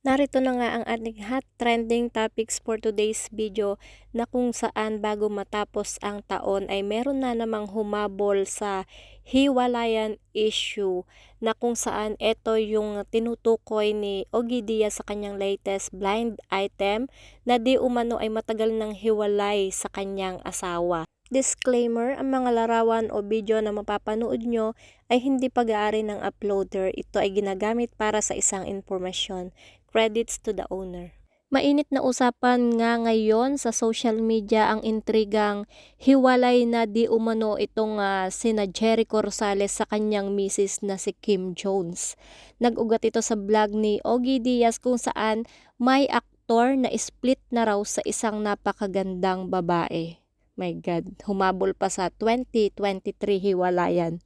Narito na nga ang ating hot trending topics for today's video na kung saan bago matapos ang taon ay meron na namang humabol sa hiwalayan issue na kung saan ito yung tinutukoy ni Ogie Diaz sa kanyang latest blind item na di umano ay matagal nang hiwalay sa kanyang asawa. Disclaimer, ang mga larawan o video na mapapanood nyo ay hindi pag-aari ng uploader. Ito ay ginagamit para sa isang informasyon. Credits to the owner. Mainit na usapan nga ngayon sa social media ang intrigang hiwalay na di umano itong sina Jericho Rosales sa kanyang misis na si Kim Jones. Nag-ugat ito sa vlog ni Ogie Diaz kung saan may aktor na split na raw sa isang napakagandang babae. My God, humabol pa sa 2023 hiwalayan.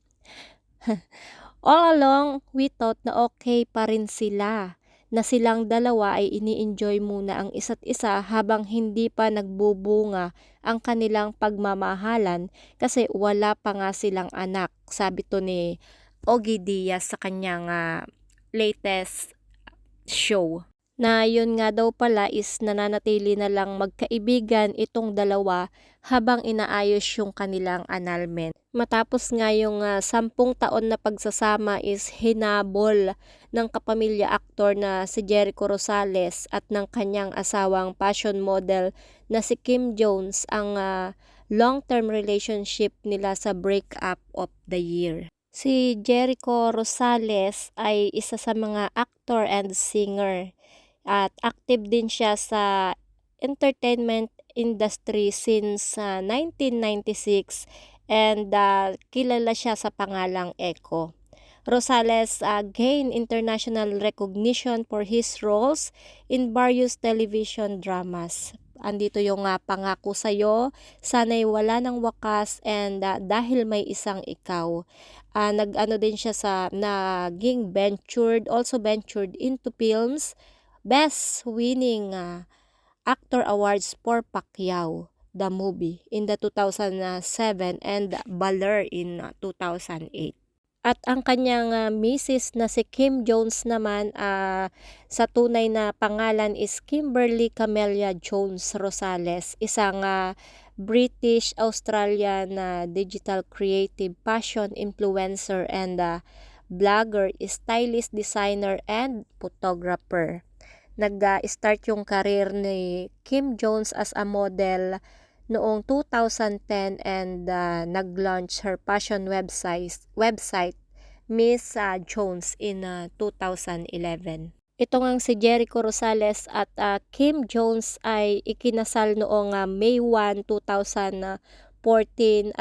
All along, we thought na okay pa rin sila, na silang dalawa ay ini-enjoy muna ang isa't isa habang hindi pa nagbubunga ang kanilang pagmamahalan kasi wala pa nga silang anak, sabi to ni Ogie Diaz sa kanyang latest show. Na yun nga daw pala is nananatili na lang magkaibigan itong dalawa habang inaayos yung kanilang annulment. Matapos nga yung 10 taon na pagsasama is hinabol ng kapamilya aktor na si Jericho Rosales at ng kanyang asawang fashion model na si Kim Jones ang long-term relationship nila sa breakup of the year. Si Jericho Rosales ay isa sa mga actor and singer. At active din siya sa entertainment industry since 1996 and kilala siya sa pangalang Echo. Rosales gained international recognition for his roles in various television dramas. Andito yung Pangako Sa'yo, Sana'y Wala ng Wakas, and Dahil May Isang Ikaw. Nag-ano din siya sa naging also ventured into films. Best winning actor awards for Pacquiao, the movie, in the 2007 and Baler in 2008. At ang kanyang misis na si Kim Jones naman, sa tunay na pangalan is Kimberly Camelia Jones Rosales, isang British-Australian digital creative fashion influencer and blogger, stylist, designer, and photographer. Nag-start yung career ni Kim Jones as a model noong 2010 and nag-launch her fashion website Miss Jones in 2011. Ito ngang si Jericho Rosales at Kim Jones ay ikinasal noong May 1, 2014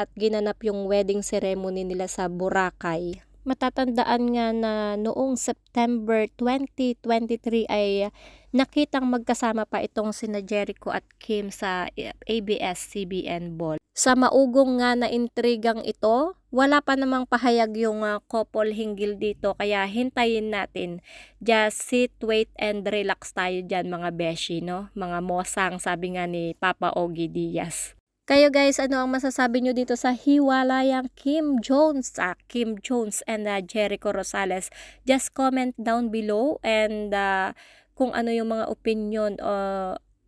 at ginanap yung wedding ceremony nila sa Boracay. Matatandaan nga na noong September 2023 ay nakitang magkasama pa itong sina Jericho at Kim sa ABS-CBN Ball. Sa maugong nga na intrigang ito, wala pa namang pahayag yung couple hinggil dito kaya hintayin natin. Just sit, wait, and relax tayo dyan mga beshi, no? Mga mosang, sabi nga ni Papa Ogie Diaz. Kayo guys, ano ang masasabi nyo dito sa hiwalayang Kim Jones and Jericho Rosales? Just comment down below and kung ano yung mga opinion o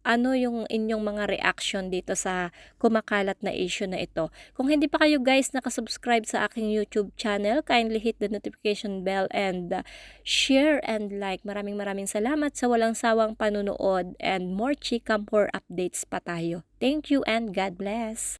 ano yung inyong mga reaction dito sa kumakalat na issue na ito. Kung hindi pa kayo guys nakasubscribe sa aking YouTube channel, kindly hit the notification bell and share and like. Maraming salamat sa walang sawang panunood and more chika, more updates pa tayo. Thank you and God bless!